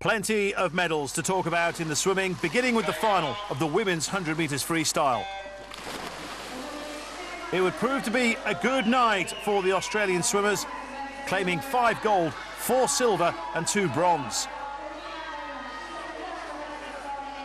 Plenty of medals to talk about in the swimming, beginning with the final of the women's 100 metres freestyle. It would prove to be a good night for the Australian swimmers, claiming 5 gold, 4 silver and 2 bronze.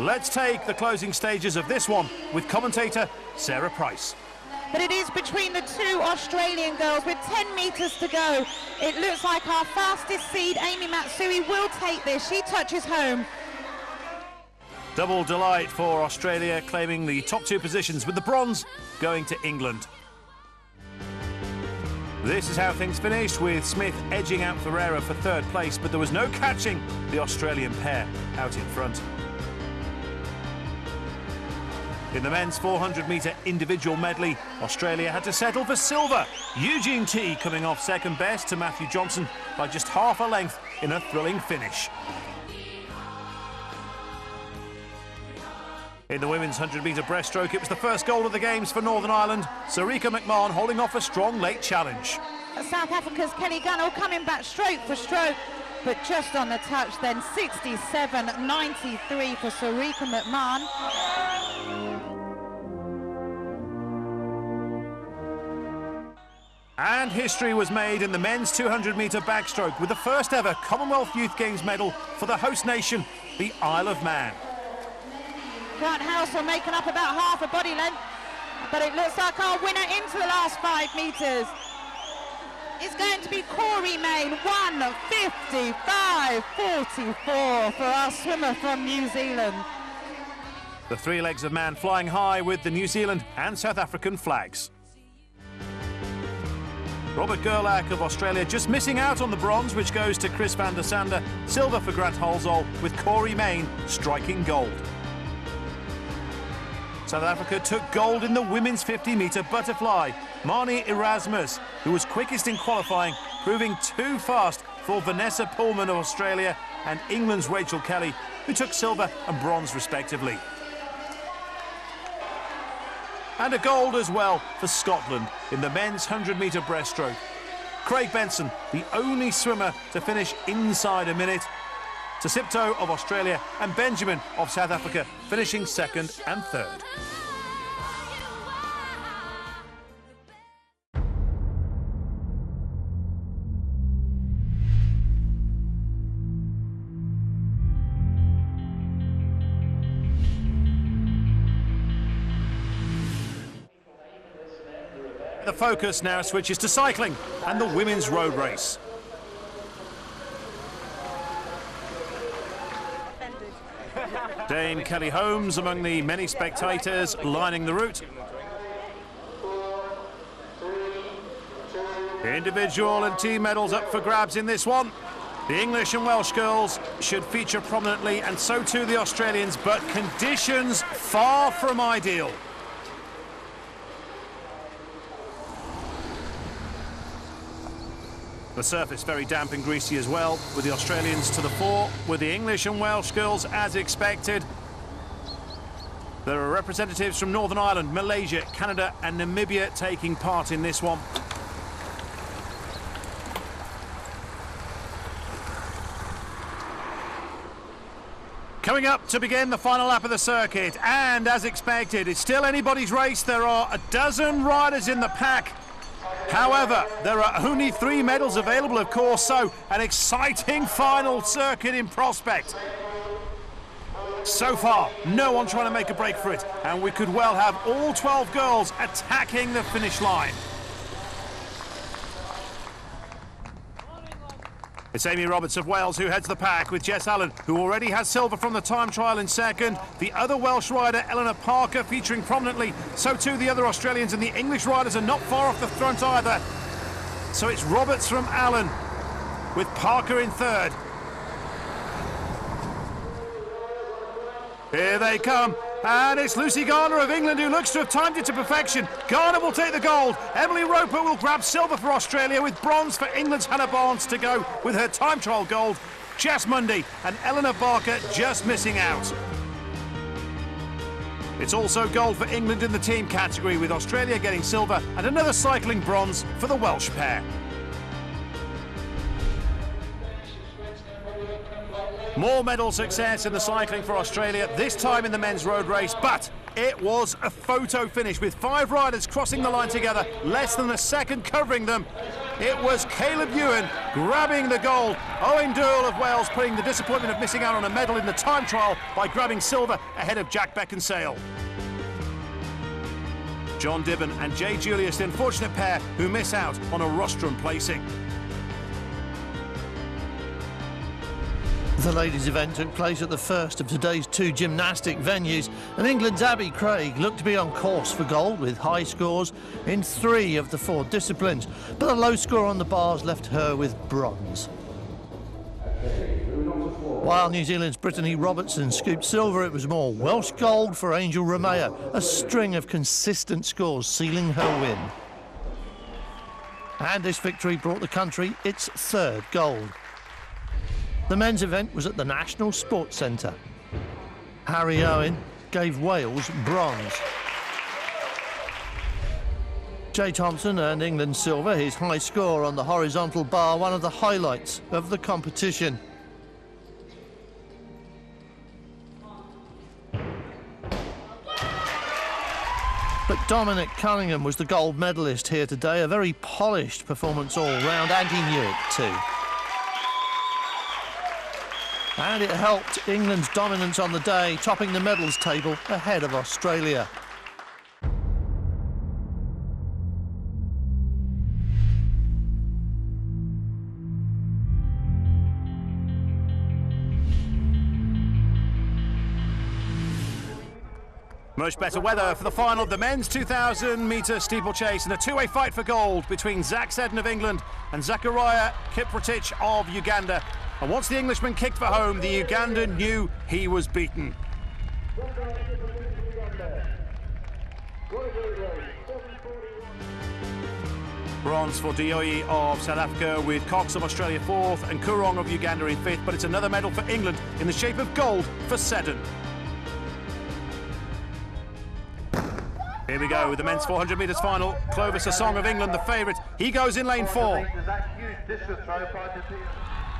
Let's take the closing stages of this one with commentator Sarah Price. But it is between the 2 Australian girls with 10 metres to go. It looks like our fastest seed, Amy Matsui, will take this. She touches home. Double delight for Australia, claiming the top 2 positions, with the bronze going to England. This is how things finished, with Smith edging out Ferreira for 3rd place, but there was no catching the Australian pair out in front. In the men's 400-metre individual medley, Australia had to settle for silver. Eugene T coming off 2nd best to Matthew Johnson by just half a length in a thrilling finish. In the women's 100-metre breaststroke, it was the first gold of the Games for Northern Ireland. Sarika McMahon holding off a strong late challenge. South Africa's Kelly Gunnell coming back stroke for stroke, but just on the touch then. 67.93 for Sarika McMahon. And history was made in the men's 200-metre backstroke with the first ever Commonwealth Youth Games medal for the host nation, the Isle of Man. Grant Housel making up about half a body length, but it looks like our winner into the last 5 metres is going to be Corey Main, 1:55.44 for our swimmer from New Zealand. The 3 legs of man flying high with the New Zealand and South African flags. Robert Gerlach of Australia just missing out on the bronze, which goes to Chris van der Sande. Silver for Grant Halsall, with Corey Main striking gold. South Africa took gold in the women's 50-metre butterfly. Marnie Erasmus, who was quickest in qualifying, proving too fast for Vanessa Pullman of Australia and England's Rachel Kelly, who took silver and bronze respectively. And a gold as well for Scotland in the men's 100-metre breaststroke. Craig Benson, the only swimmer to finish inside a minute. Tsipto of Australia and Benjamin of South Africa finishing 2nd and 3rd. The focus now switches to cycling and the women's road race. Dame Kelly Holmes among the many spectators lining the route. Individual and team medals up for grabs in this one. The English and Welsh girls should feature prominently, and so too the Australians, but conditions far from ideal. The surface very damp and greasy as well, with the Australians to the fore, with the English and Welsh girls as expected. There are representatives from Northern Ireland, Malaysia, Canada and Namibia taking part in this one. Coming up to begin the final lap of the circuit, and as expected, it's still anybody's race. There are a dozen riders in the pack. However, there are only 3 medals available, of course, so an exciting final circuit in prospect. So far, no one trying to make a break for it, and we could well have all 12 girls attacking the finish line. It's Amy Roberts of Wales who heads the pack, with Jess Allen, who already has silver from the time trial, in 2nd. The other Welsh rider, Eleanor Parker, featuring prominently. So too the other Australians, and the English riders are not far off the front either. So it's Roberts from Allen, with Parker in 3rd. Here they come, and it's Lucy Garner of England who looks to have timed it to perfection. Garner will take the gold. Emily Roper will grab silver for Australia, with bronze for England's Hannah Barnes to go with her time trial gold. Jess Mundy and Eleanor Barker just missing out. It's also gold for England in the team category, with Australia getting silver and another cycling bronze for the Welsh pair. More medal success in the cycling for Australia, this time in the men's road race, but it was a photo finish with 5 riders crossing the line together, less than a second covering them. It was Caleb Ewan grabbing the gold. Owen Doyle of Wales putting the disappointment of missing out on a medal in the time trial by grabbing silver ahead of Jack Beckinsale. John Dibben and Jay Julius, the unfortunate pair who miss out on a rostrum placing. The ladies' event took place at the first of today's 2 gymnastic venues, and England's Abby Craig looked to be on course for gold with high scores in 3 of the 4 disciplines, but a low score on the bars left her with bronze. While New Zealand's Brittany Robertson scooped silver, it was more Welsh gold for Angel Romeo, a string of consistent scores sealing her win. And this victory brought the country its 3rd gold. The men's event was at the National Sports Centre. Harry Owen gave Wales bronze. Jay Thompson earned England silver, his high score on the horizontal bar, one of the highlights of the competition. But Dominic Cunningham was the gold medalist here today, a very polished performance all round, and he knew it too. And it helped England's dominance on the day, topping the medals table ahead of Australia. Much better weather for the final of the men's 2,000-metre steeplechase in a 2-way fight for gold between Zach Seddon of England and Zachariah Kiprotich of Uganda. And once the Englishman kicked for home, the Ugandan knew he was beaten. Bronze for Dioye of South Africa, with Cox of Australia 4th and Kurong of Uganda in 5th, but it's another medal for England in the shape of gold for Seddon. Here we go with the men's 400 metres final. Clovis Asong of England, the favourite. He goes in lane 4.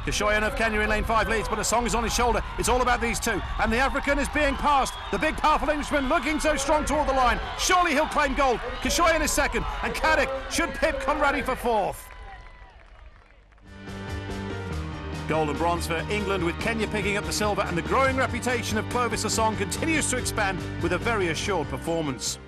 Kishoyan of Kenya in lane 5 leads, but Asong is on his shoulder. It's all about these two. And the African is being passed. The big, powerful Englishman looking so strong toward the line. Surely he'll claim gold. Kishoyan is 2nd, and Caddick should pip Conradi for 4th. Gold and bronze for England, with Kenya picking up the silver, and the growing reputation of Clovis Asong continues to expand with a very assured performance.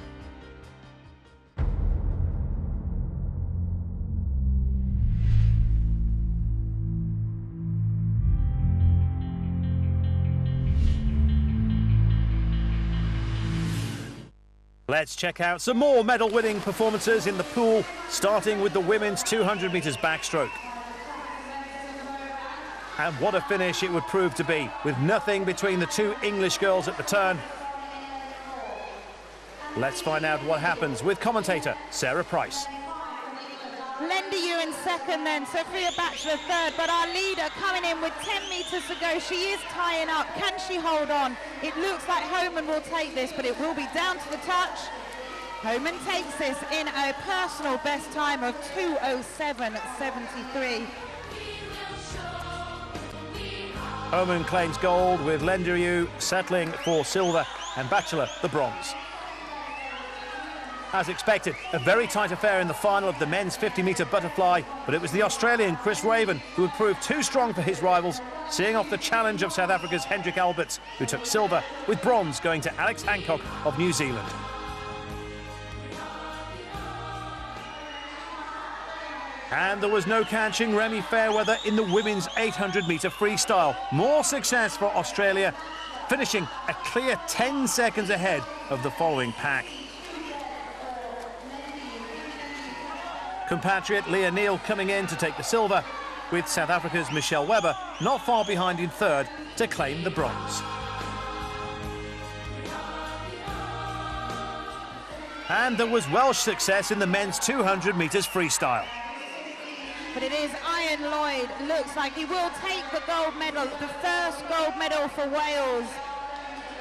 Let's check out some more medal-winning performances in the pool, starting with the women's 200 metres backstroke. And what a finish it would prove to be, with nothing between the 2 English girls at the turn. Let's find out what happens with commentator Sarah Price. Lenda Ewan 2nd, then Sophia Batchelor 3rd, but our leader coming in with 10 metres to go. She is tying up. Can she hold on? It looks like Homan will take this, but it will be down to the touch. Homan takes this in a personal best time of 2:07.73. Homan claims gold, with Lenda Ewan settling for silver and Batchelor the bronze. As expected, a very tight affair in the final of the men's 50-metre butterfly, but it was the Australian Chris Raven who had proved too strong for his rivals, seeing off the challenge of South Africa's Hendrik Alberts, who took silver, with bronze going to Alex Hancock of New Zealand. And there was no catching Remy Fairweather in the women's 800-metre freestyle. More success for Australia, finishing a clear 10 seconds ahead of the following pack. Compatriot Leah Neal coming in to take the silver, with South Africa's Michelle Webber not far behind in 3rd to claim the bronze. And there was Welsh success in the men's 200 metres freestyle. But it is Ian Lloyd. Looks like he will take the gold medal, the first gold medal for Wales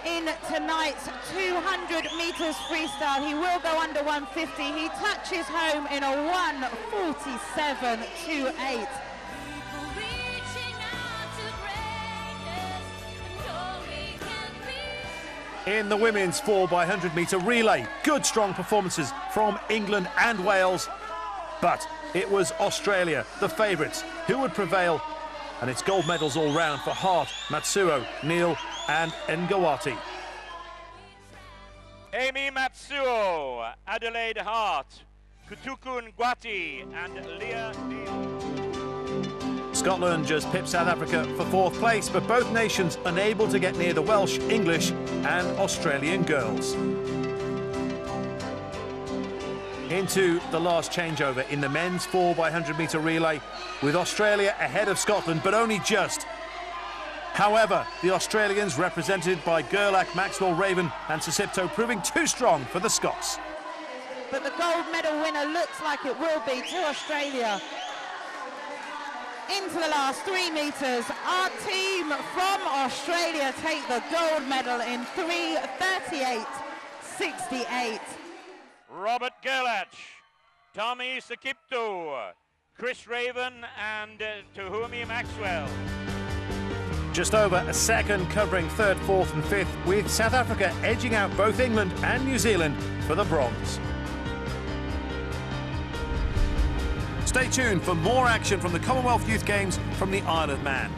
in tonight's 200 metres freestyle. He will go under 150. He touches home in a 1:47.28. In the women's 4x100 metre relay, good strong performances from England and Wales, but it was Australia, the favourites, who would prevail, and it's gold medals all round for Hart, Matsuo, Neal and Ngawati. Amy Matsuo, Adelaide Hart, Kutuku Ngwati and Leah Neal. Scotland just pipped South Africa for 4th place, but both nations unable to get near the Welsh, English and Australian girls. Into the last changeover in the men's 4x100 metre relay, with Australia ahead of Scotland, but only just. However, the Australians, represented by Gerlach, Maxwell, Raven and Sisipto, proving too strong for the Scots. But the gold medal winner looks like it will be to Australia. Into the last 3 metres, our team from Australia take the gold medal in 3:38.68. Robert Gerlach, Tommy Sakipto, Chris Raven and Tuhumi Maxwell. Just over a second covering 3rd, 4th and 5th, with South Africa edging out both England and New Zealand for the bronze. Stay tuned for more action from the Commonwealth Youth Games from the Isle of Man.